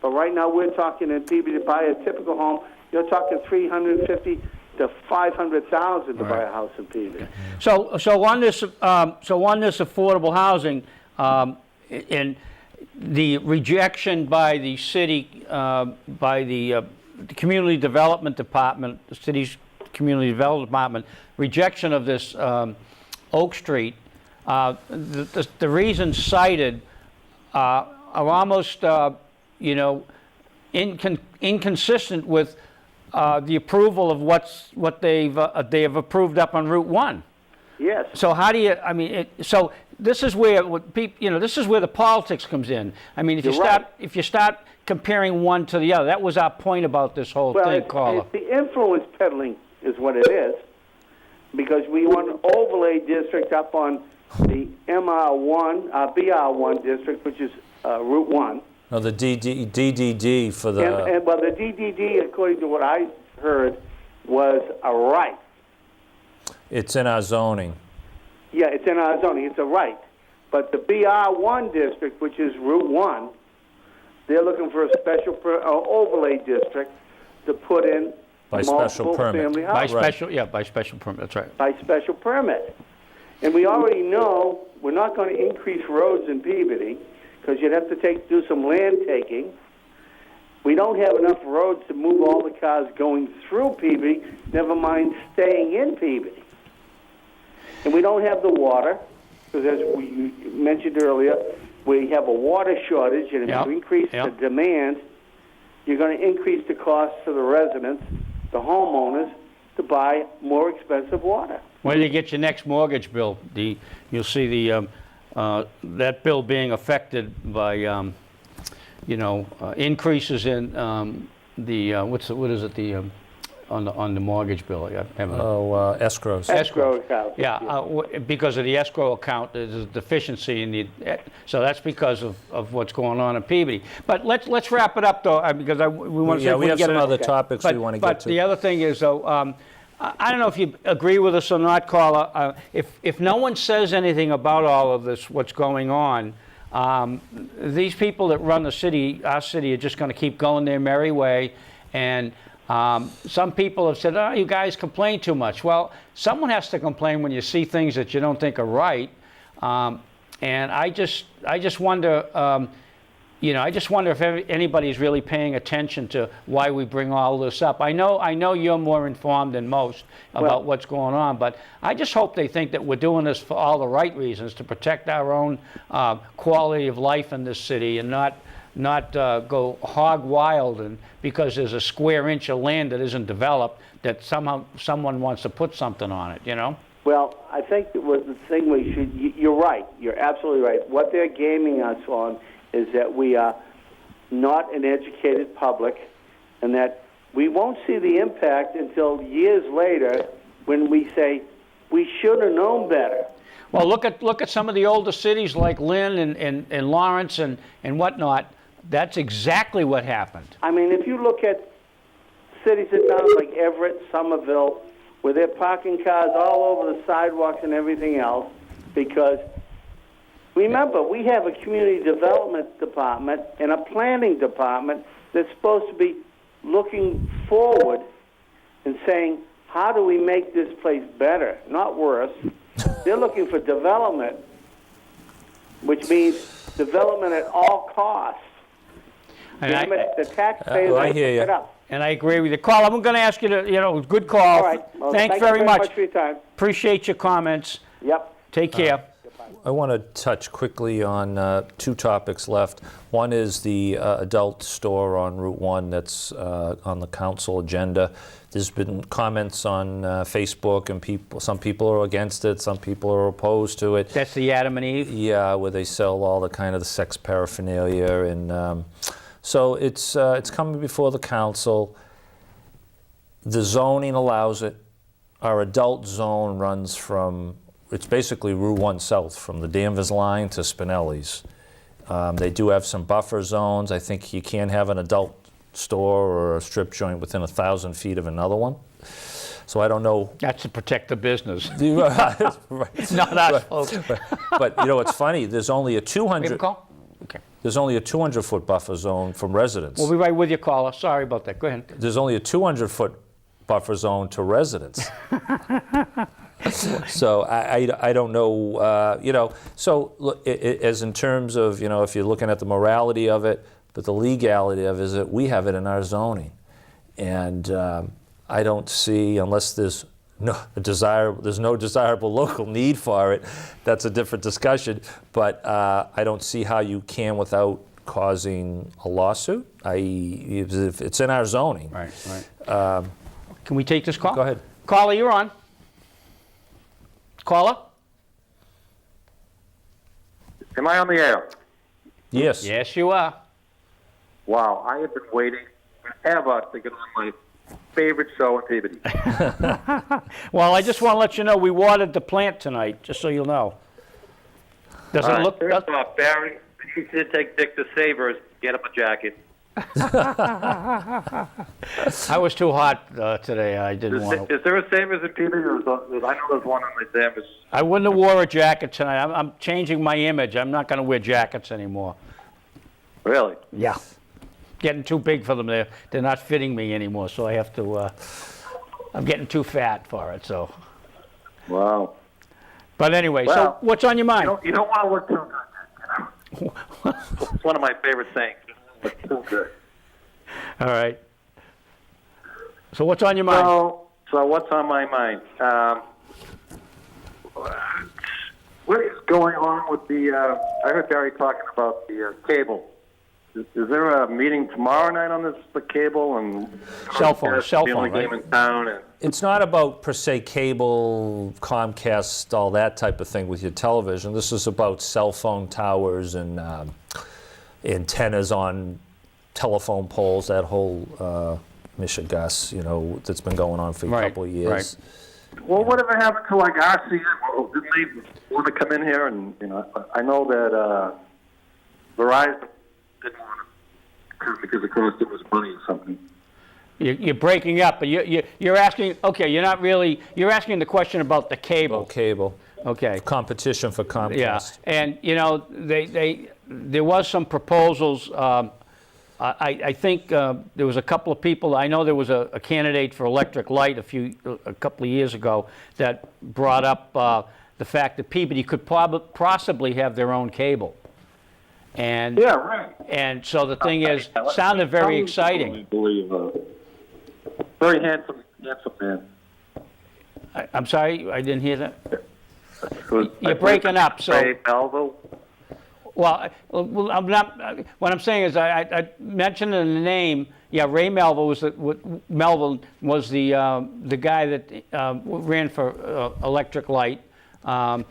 S3: But right now we're talking in Peabody to buy a typical home. You're talking $350,000 to $500,000 to buy a house in Peabody.
S1: So on this affordable housing, and the rejection by the city, by the community development department, the city's community development department, rejection of this Oak Street, the reasons cited are almost, inconsistent with the approval of what they have approved up on Route 1.
S3: Yes.
S1: So how do you? I mean, so this is where this is where the politics comes in. I mean, if you start comparing one to the other, that was our point about this whole thing, caller.
S3: It's the influence peddling is what it is, because we want an overlay district up on the BR1 district, which is Route 1.
S2: No, the DDD for the...
S3: And well, the DDD, according to what I heard, was a right.
S2: It's in our zoning.
S3: Yeah, it's in our zoning. It's a right. But the BR1 district, which is Route 1, they're looking for a special overlay district to put in
S2: By special permit.
S3: family
S1: By
S3: housing.
S1: by special permit. That's right.
S3: By special permit. And we already know we're not going to increase roads in Peabody because you'd have to do some land taking. We don't have enough roads to move all the cars going through Peabody, never mind staying in Peabody. And we don't have the water, because as we mentioned earlier, we have a water shortage, and if you increase the demand, you're going to increase the cost for the residents, the homeowners, to buy more expensive water.
S1: When you get your next mortgage bill, you'll see the that bill being affected by increases in what is it on the mortgage bill?
S2: Escrows.
S3: Escrow account.
S1: Yeah, because of the escrow account, there's a deficiency in so that's because of what's going on in Peabody. But let's wrap it up though, because we want to.
S2: Yeah, we have some other
S1: Okay.
S2: topics we want to get to.
S1: But the other thing is though, I don't know if you agree with us or not, caller. If no one says anything about all of this, what's going on, these people that run the city, our city, are just going to keep going their merry way. And some people have said, "Oh, you guys complain too much." Well, someone has to complain when you see things that you don't think are right. And I just wonder. I just wonder if anybody's really paying attention to why we bring all this up. I know you're more informed than most about what's going on, but I just hope they think that we're doing this for all the right reasons, to protect our own quality of life in this city, and not go hog wild, and because there's a square inch of land that isn't developed, that somehow someone wants to put something on it,
S3: Well, I think that was the thing you're right. You're absolutely right. What they're gaming us on is that we are not an educated public, and that we won't see the impact until years later when we say we should have known better.
S1: Well, look at some of the older cities like Lynn and Lawrence and whatnot. That's exactly what happened.
S3: I mean, if you look at cities and towns like Everett, Somerville, where they're parking cars all over the sidewalks and everything else, because remember, we have a community development department and a planning department that's supposed to be looking forward and saying, how do we make this place better, not worse? They're looking for development, which means development at all costs.
S1: And
S3: The taxpayers
S2: I
S3: have to
S2: hear
S3: pick it
S2: you.
S3: up.
S1: And I agree with you. Carl, I'm going to ask you to, good call.
S3: All right. Well,
S1: Thanks
S3: thank you
S1: very much.
S3: for your time.
S1: Appreciate your comments.
S3: Yep.
S1: Take care.
S2: I want to touch quickly on two topics left. One is the adult store on Route 1 that's on the council agenda. There's been comments on Facebook, and some people are against it, some people are opposed to it.
S1: That's the Adam and Eve?
S2: Yeah, where they sell all the kind of the sex paraphernalia, and so it's coming before the council. The zoning allows it. Our adult zone runs from, it's basically Route 1 South, from the Danvers line to Spinelli's. They do have some buffer zones. I think you can't have an adult store or a strip joint within 1,000 feet of another one. So I don't know.
S1: That's to protect the business.
S2: Right.
S1: Not us, folks.
S2: But you know, it's funny. There's only a
S1: We have a
S2: 200.
S1: call? Okay.
S2: There's only a 200-foot buffer zone from residents.
S1: We'll be right with you, caller. Sorry about that. Go ahead.
S2: There's only a 200-foot buffer zone to residents. So I don't know, you know. So look, as in terms of, you know, if you're looking at the morality of it, but the legality of it is that we have it in our zoning, and I don't see, unless there's no desirable local need for it. That's a different discussion. But I don't see how you can without causing a lawsuit. If it's in our zoning.
S1: Right, right. Can we take this call?
S2: Go ahead.
S1: Caller, you're on. Caller?
S4: Am I on the air?
S2: Yes.
S1: Yes, you are.
S4: Wow, I have been waiting forever to get on my favorite show in Peabody.
S1: Well, I just want to let you know we watered the plant tonight, just so you'll know. Does it look...
S4: First off, Barry, you should take Dick to Savers, get him a jacket.
S1: I was too hot today. I didn't want to...
S4: Is there a Savers in Peabody? I know there's one in the Danvers.
S1: I wouldn't have wore a jacket tonight. I'm changing my image. I'm not going to wear jackets anymore.
S4: Really?
S1: Yeah. Getting too big for them. They're not fitting me anymore, so I have to... I'm getting too fat for it, so...
S4: Wow.
S1: But anyway, so
S4: Well,
S1: what's on your mind?
S4: You don't want to look too good. You know? It's one of my favorite sayings. Look too good.
S1: All right. So what's on your mind?
S4: So what's on my mind? What is going on with the? I heard Barry talking about the cable. Is there a meeting tomorrow night on the cable and
S1: Cell phone,
S4: the only
S1: right?
S4: game in town? And
S2: It's not about per se cable, Comcast, all that type of thing with your television. This is about cell phone towers and antennas on telephone poles. That whole mishegas, you know, that's been going on for a
S1: Right,
S2: couple of years.
S4: well, whatever happened to like RCN? Well, didn't they want to come in here? And you know, I know that Verizon didn't want to come because it cost too much money or something.
S1: You're breaking up, but you're asking. Okay, you're not really. You're asking the question about the cable.
S2: About cable.
S1: Okay.
S2: Competition for Comcast.
S1: Yeah, and you know there was some proposals. I think there was a couple of people. I know there was a candidate for electric light a couple of years ago that brought up the fact that Peabody could possibly have their own cable. And
S4: Yeah, right.
S1: and so the thing is, sounded very exciting.
S4: I believe very handsome man.
S1: I'm sorry, I didn't hear that.
S4: Was,
S1: You're breaking up, so.
S4: Ray Melville.
S1: Well, I'm not. What I'm saying is, I mentioned in the name. Yeah, Ray Melville was the guy that ran for electric light, and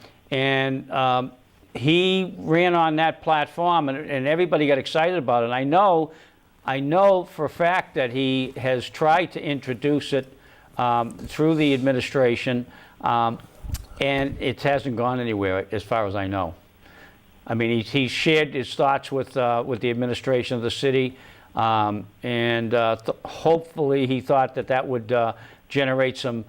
S1: he ran on that platform, and everybody got excited about it. I know for a fact that he has tried to introduce it through the administration, and it hasn't gone anywhere, as far as I know. I mean, he shared his thoughts with the administration of the city, and hopefully he thought that would generate some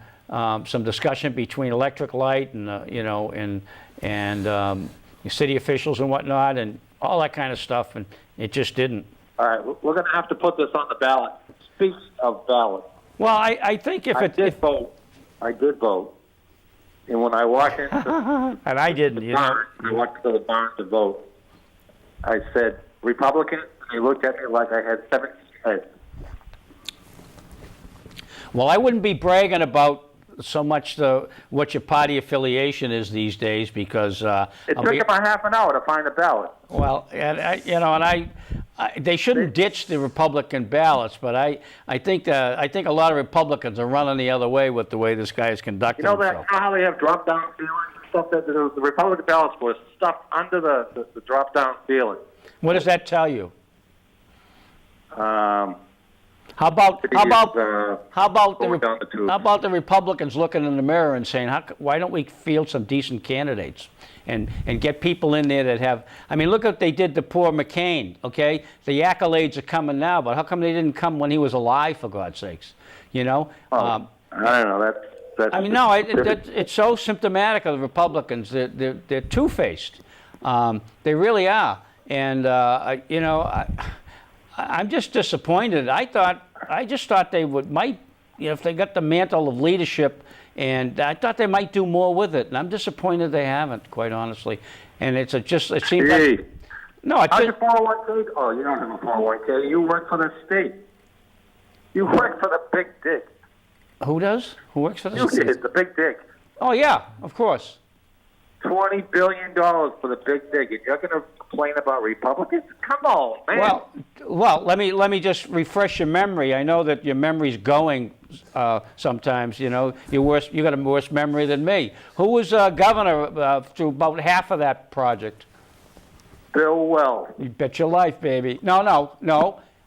S1: discussion between electric light and and city officials and whatnot, and all that kind of stuff, and it just didn't.
S4: All right, we're going to have to put this on the ballot. Speaking of ballot,
S1: Well, I think
S4: I did vote. And when I walked into
S1: and I didn't,
S4: the barn, I walked to the barn to vote, I said, Republican, and they looked at me like I had 17 heads.
S1: Well, I wouldn't be bragging about so much what your party affiliation is these days, because
S4: It took him a half an hour to find the ballot.
S1: well, and they shouldn't ditch the Republican ballots, but I think a lot of Republicans are running the other way with the way this guy is conducting
S4: You know
S1: himself.
S4: how they have drop-down feelings and stuff? That the Republican ballots were stuffed under the drop-down feeling.
S1: What does that tell you?
S4: Um,
S1: How about
S4: going down the tube.
S1: how about the Republicans looking in the mirror and saying, why don't we field some decent candidates and get people in there that have? I mean, look what they did to poor McCain. Okay, the accolades are coming now, but how come they didn't come when he was alive? For God's sakes, you know.
S4: I don't know. That's.
S1: I mean, no, it's so symptomatic of the Republicans. They're two-faced. They really are, and you know. I'm just disappointed. I just thought they might, you know, if they got the mantle of leadership, and I thought they might do more with it. And I'm disappointed they haven't, quite honestly. And it seems like no.
S4: How's your 401k? Oh, you don't have a 401k. You work for the state. You work for the Big Dick.
S1: Who does? Who works for the
S4: You
S1: state?
S4: did, the Big Dick.
S1: Oh yeah, of course.
S4: $20 billion for the Big Dick, and you're going to complain about Republicans? Come on, man.
S1: Well, let me just refresh your memory. I know that your memory's going sometimes. You know, you got a worse memory than me. Who was governor through about half of that project?
S4: Bill Wells.
S1: You bet your life, baby. No.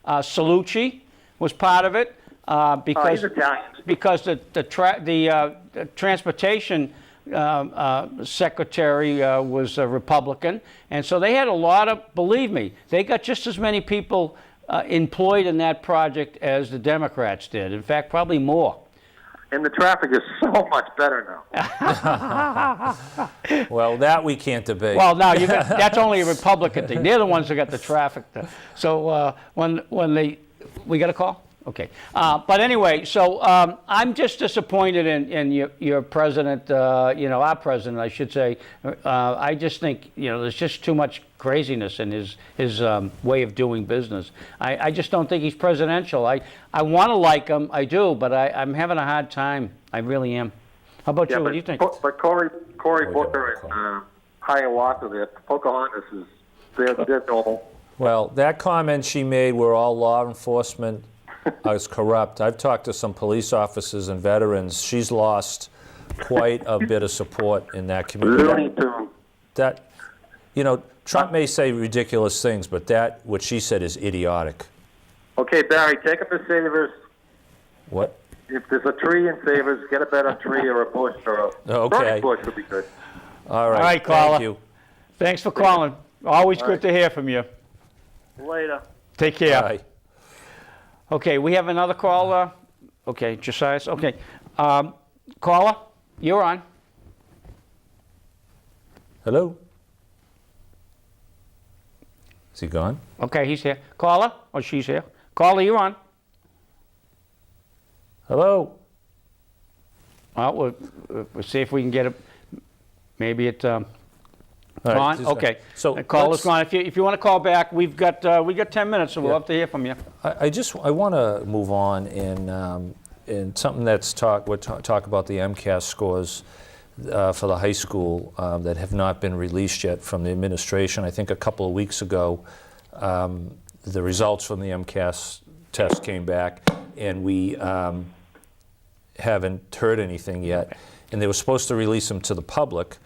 S1: Salucci was part of it because
S4: he's Italian.
S1: because the transportation secretary was a Republican, and so they had a lot of, believe me, they got just as many people employed in that project as the Democrats did. In fact, probably more.
S4: And the traffic is so much better now.
S2: Well, that we can't debate.
S1: Well, now that's only a Republican thing. They're the ones who got the traffic. So we got a call? Okay. But anyway, so I'm just disappointed in your president, you know, our president, I should say. I just think, you know, there's just too much craziness in his way of doing business. I just don't think he's presidential. I want to like him, I do, but I'm having a hard time. I really am. How about you? What do you think?
S4: But Cory Booker and Hiawatha, the Pocahontas, they're normal.
S2: Well, that comment she made, where all law enforcement is corrupt. I've talked to some police officers and veterans. She's lost quite a bit of support in that community. That, you know, Trump may say ridiculous things, but what she said is idiotic.
S4: Okay, Barry, take him to Savers.
S2: What?
S4: If there's a tree in Savers, get a better tree or a bush or a burning bush would be good.
S2: All right.
S1: All right, caller.
S2: Thank you.
S1: Thanks for calling. Always good to hear from you.
S4: Later.
S1: Take care.
S2: Bye.
S1: Okay, we have another caller. Okay, Josiah. Okay. Caller, you're on.
S2: Hello? Is he gone?
S1: Okay, he's here. Caller, or she's here. Caller, you're on.
S2: Hello?
S1: Well, we'll see if we can get it. Maybe it.
S2: All right,
S1: On? Okay.
S2: So
S1: The caller's gone. If you want to call back, we got 10 minutes, so we'll have to hear from you.
S2: I want to move on in something that's talk about the MCAS scores for the high school that have not been released yet from the administration. I think a couple of weeks ago, the results from the MCAS test came back, and we haven't heard anything yet. And they were supposed to release them to the public,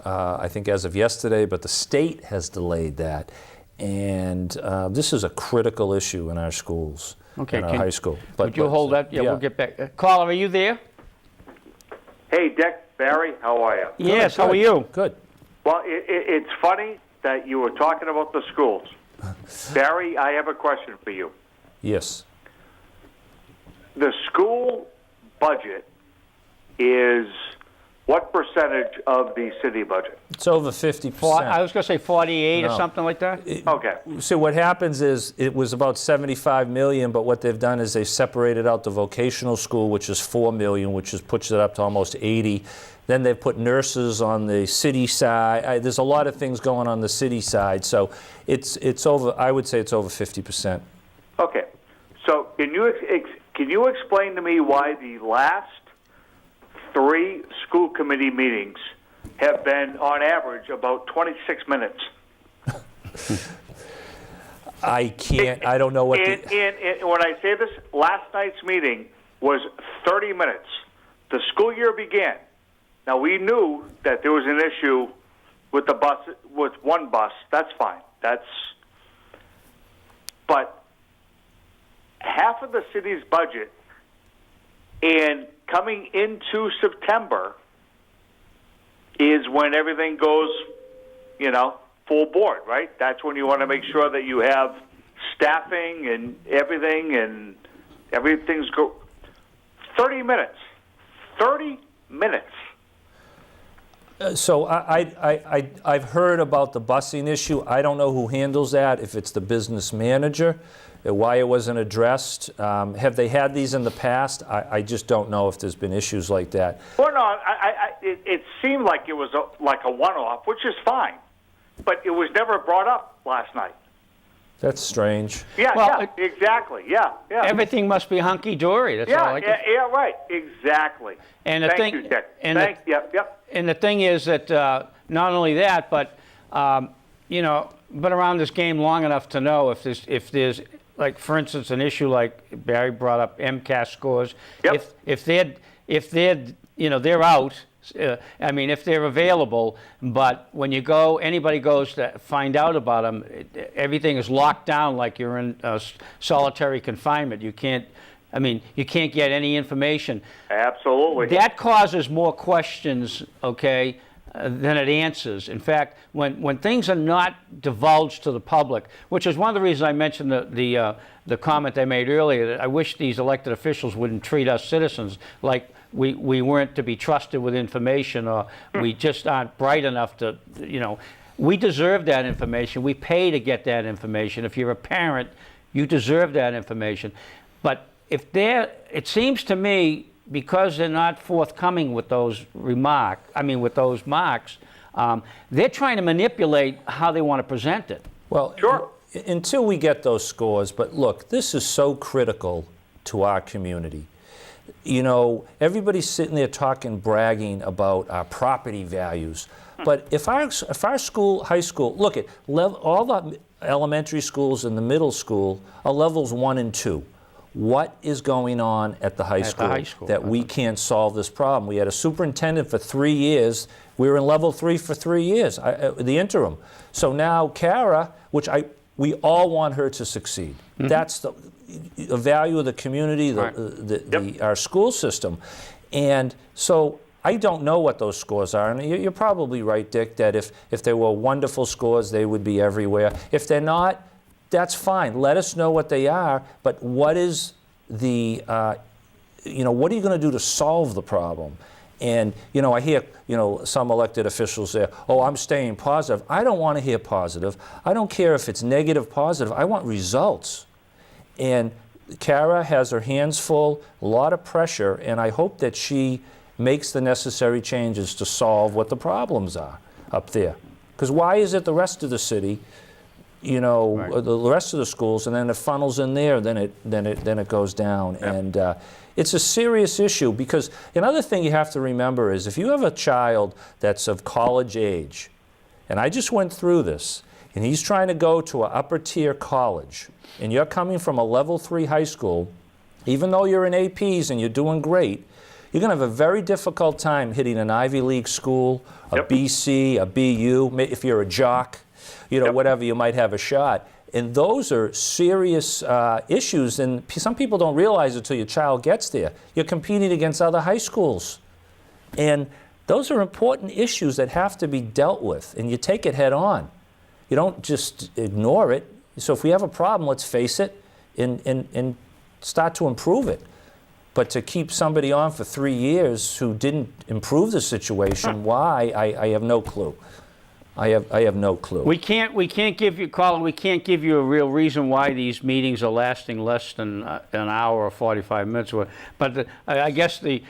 S2: I think as of yesterday, but the state has delayed that. And this is a critical issue in our schools, in our high school.
S1: Would you hold that? Yeah, we'll get back. Caller, are you there?
S5: Hey, Dick, Barry, how are you?
S1: Yes, how are you?
S2: Good.
S5: Well, it's funny that you were talking about the schools. Barry, I have a question for you.
S2: Yes.
S5: The school budget is what percentage of the city budget?
S2: It's over 50%.
S1: I was going to say 48 or
S2: No.
S1: something like that.
S5: Okay.
S2: So what happens is it was about 75 million, but what they've done is they've separated out the vocational school, which is 4 million, which puts it up to almost 80. Then they've put nurses on the city side. There's a lot of things going on the city side, so it's over. I would say it's over 50%.
S5: Okay. So can you explain to me why the last 3 school committee meetings have been, on average, about 26 minutes?
S2: I can't, I don't know what
S5: and when I say this, last night's meeting was 30 minutes. The school year began. Now, we knew that there was an issue with the bus, with one bus. That's fine. But half of the city's budget, and coming into September, is when everything goes, full board, right? That's when you want to make sure that you have staffing and everything's go. 30 minutes. 30 minutes.
S2: So I've heard about the busing issue. I don't know who handles that, if it's the business manager, why it wasn't addressed. Have they had these in the past? I just don't know if there's been issues like that.
S5: Well, no, it seemed like it was like a one-off, which is fine, but it was never brought up last night.
S2: That's strange.
S5: Yeah,
S1: Well,
S5: exactly. Yeah.
S1: Everything must be hunky-dory. That's all I can.
S5: Yeah, right. Exactly.
S1: And
S5: Thank you, Dick. Yep.
S1: And the thing is that not only that, but been around this game long enough to know if there's like, for instance, an issue like Barry brought up, MCAS scores.
S5: Yep.
S1: If they're out. If they're available, but when you go, anybody goes to find out about them, everything is locked down like you're in solitary confinement. You can't get any information.
S5: Absolutely.
S1: That causes more questions, than it answers. In fact, when things are not divulged to the public, which is one of the reasons I mentioned the comment I made earlier, that I wish these elected officials wouldn't treat us citizens like we weren't to be trusted with information, or we just aren't bright enough to, we deserve that information. We pay to get that information. If you're a parent, you deserve that information. But it seems to me, because they're not forthcoming with those marks, they're trying to manipulate how they want to present it.
S2: Well,
S5: sure.
S2: Until we get those scores, but look, this is so critical to our community. Everybody's sitting there bragging about our property values. But if our school, high school, look at all the elementary schools and the middle school are levels 1 and 2. What is going on at the high school that we can't solve this problem? We had a superintendent for 3 years. We were in level 3 for 3 years, the interim. So now Kara, we all want her to succeed. Mm-hmm. That's the value of the community, our school system. And so I don't know what those scores are. And you're probably right, Dick, that if they were wonderful scores, they would be everywhere. If they're not, that's fine. Let us know what they are. But what is what are you going to do to solve the problem? And, I hear, some elected officials say, oh, I'm staying positive. I don't want to hear positive. I don't care if it's negative, positive. I want results. And Kara has her hands full, a lot of pressure, and I hope that she makes the necessary changes to solve what the problems are up there. Because why is it the rest of the city, the rest of the schools, and then it funnels in there, then it goes down. Yep. And it's a serious issue, because another thing you have to remember is if you have a child that's of college age, and I just went through this, and he's trying to go to an upper tier college, and you're coming from a level 3 high school, even though you're in APs and you're doing great, you're going to have a very difficult time hitting an Ivy League school, a BC, a BU, if you're a jock, whatever, you might have a shot. And those are serious issues, and some people don't realize it until your child gets there. You're competing against other high schools. And those are important issues that have to be dealt with, and you take it head on. You don't just ignore it. So if we have a problem, let's face it and start to improve it. But to keep somebody on for 3 years who didn't improve the situation, why? I have no clue. I have no clue.
S1: We can't give you, Colin, we can't give you a real reason why these meetings are lasting less than an hour or 45 minutes. But I guess the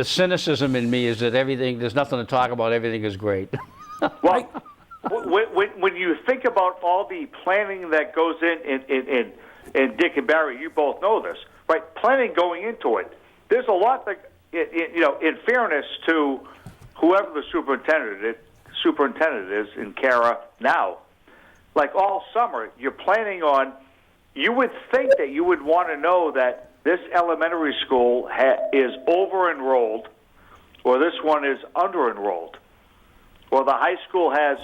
S1: cynicism in me is that there's nothing to talk about, everything is great.
S5: Well, when you think about all the planning that goes in Dick and Barry, you both know this, right? Planning going into it, there's a lot that, in fairness to whoever the superintendent is in Kara now, like all summer, you're planning on, you would think that you would want to know that this elementary school is over-enrolled or this one is under-enrolled. Or the high school has,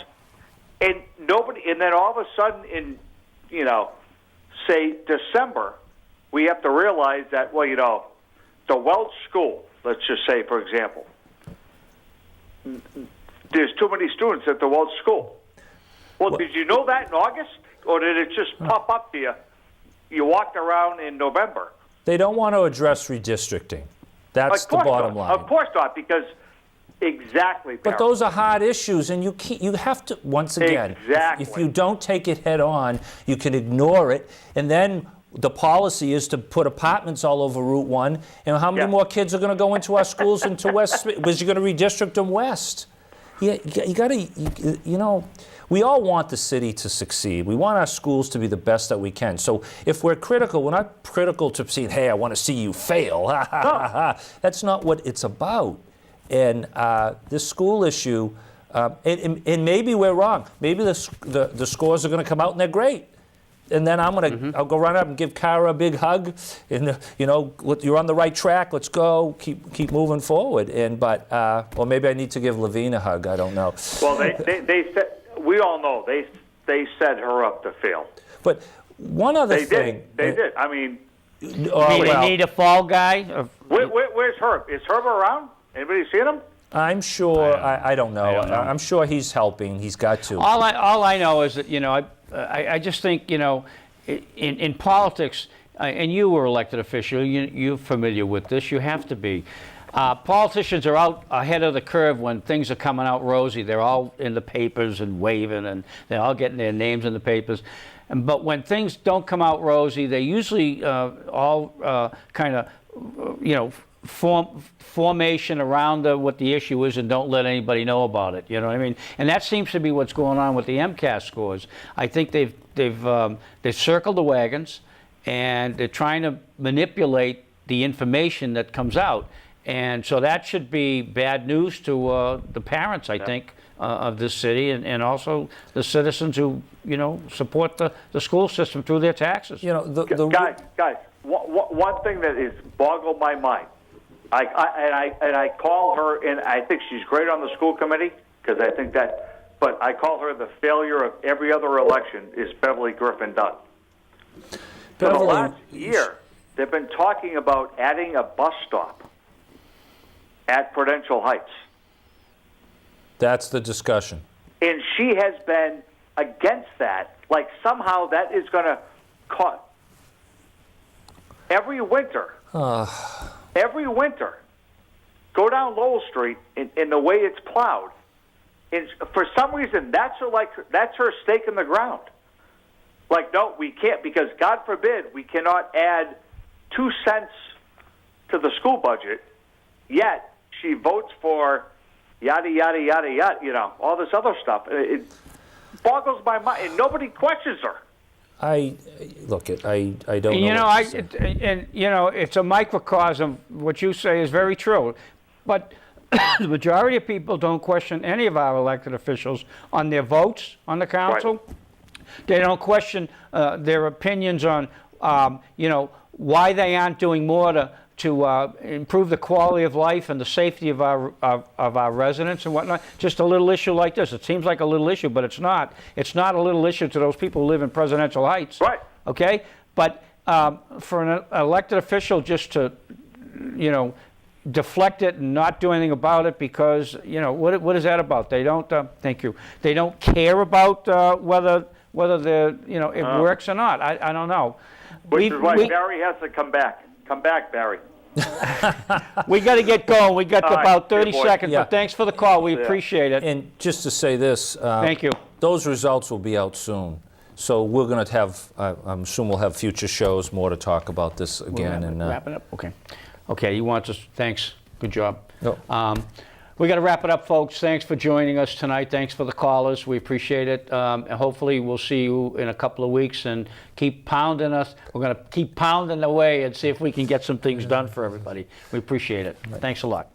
S5: and then all of a sudden in, say December, we have to realize that, the Welch School, let's just say, for example, there's too many students at the Welch School. Well, did you know that in August? Or did it just pop up to you? You walked around in November.
S2: They don't want to address redistricting. That's the bottom line.
S5: Of course not, because exactly.
S2: But those are hard issues, and you have to, once again, if you don't take it head on, you can ignore it, and then the policy is to put apartments all over Route 1, and how many more kids are going to go into our schools into West, because you're going to redistrict them west. You got to, we all want the city to succeed. We want our schools to be the best that we can. So if we're critical, we're not critical to saying, hey, I want to see you fail. That's not what it's about. And this school issue, and maybe we're wrong. Maybe the scores are going to come out and they're great. And then I'll go run up and give Kara a big hug. And you're on the right track. Let's go. Keep moving forward. Or maybe I need to give Levine a hug. I don't know.
S5: Well, they said, we all know they set her up to fail.
S2: But one other thing.
S5: They did. I mean,
S1: they need a fall guy.
S5: Where's Herb? Is Herb around? Anybody seen him?
S2: I'm sure. I don't know. I'm sure he's helping. He's got to.
S1: All I know is that I just think in politics, and you were elected official. You're familiar with this. You have to be. Politicians are out ahead of the curve when things are coming out rosy. They're all in the papers and waving, and they're all getting their names in the papers. But when things don't come out rosy, they usually all kind of, formation around what the issue is and don't let anybody know about it. You know what I mean? And that seems to be what's going on with the MCAS scores. I think they've circled the wagons, and they're trying to manipulate the information that comes out. And so that should be bad news to the parents, I think, of this city, and also the citizens who, support the school system through their taxes.
S5: Guys, one thing that has boggled my mind, I call her, and I think she's great on the school committee, because I think that, but I call her the failure of every other election, is Beverly Griffin Dunn. For the last year, they've been talking about adding a bus stop at Prudential Heights.
S2: That's the discussion.
S5: And she has been against that. Like somehow that is going to cost. Every winter, go down Lowell Street in the way it's plowed. And for some reason, that's her stake in the ground. Like, no, we can't, because God forbid we cannot add 2 cents to the school budget, yet she votes for yada, yada, yada, yada, all this other stuff. It boggles my mind, and nobody questions her.
S2: I don't know.
S1: It's a microcosm. What you say is very true, but the majority of people don't question any of our elected officials on their votes on the council. Right. They don't question their opinions on, why they aren't doing more to improve the quality of life and the safety of our residents and whatnot. Just a little issue like this. It seems like a little issue, but it's not. It's not a little issue to those people who live in Presidential Heights.
S5: Right.
S1: Okay? But for an elected official just to, deflect it and not do anything about it because, what is that about? They don't, thank you. They don't care about whether it works or not. I don't know.
S5: Which is why Barry has to come back. Come back, Barry.
S1: We got to get going. We got about 30 seconds,
S2: Yeah.
S1: but thanks for the call. We appreciate it.
S2: And just to say this,
S1: thank you.
S2: Those results will be out soon. So we're going to have, I'm assuming we'll have future shows more to talk about this again.
S1: Wrap it up? Okay. Okay, you want to, thanks. Good job.
S2: No.
S1: We got to wrap it up, folks. Thanks for joining us tonight. Thanks for the callers. We appreciate it. And hopefully we'll see you in a couple of weeks and keep pounding us. We're going to keep pounding away and see if we can get some things done for everybody. We appreciate it. Thanks a lot.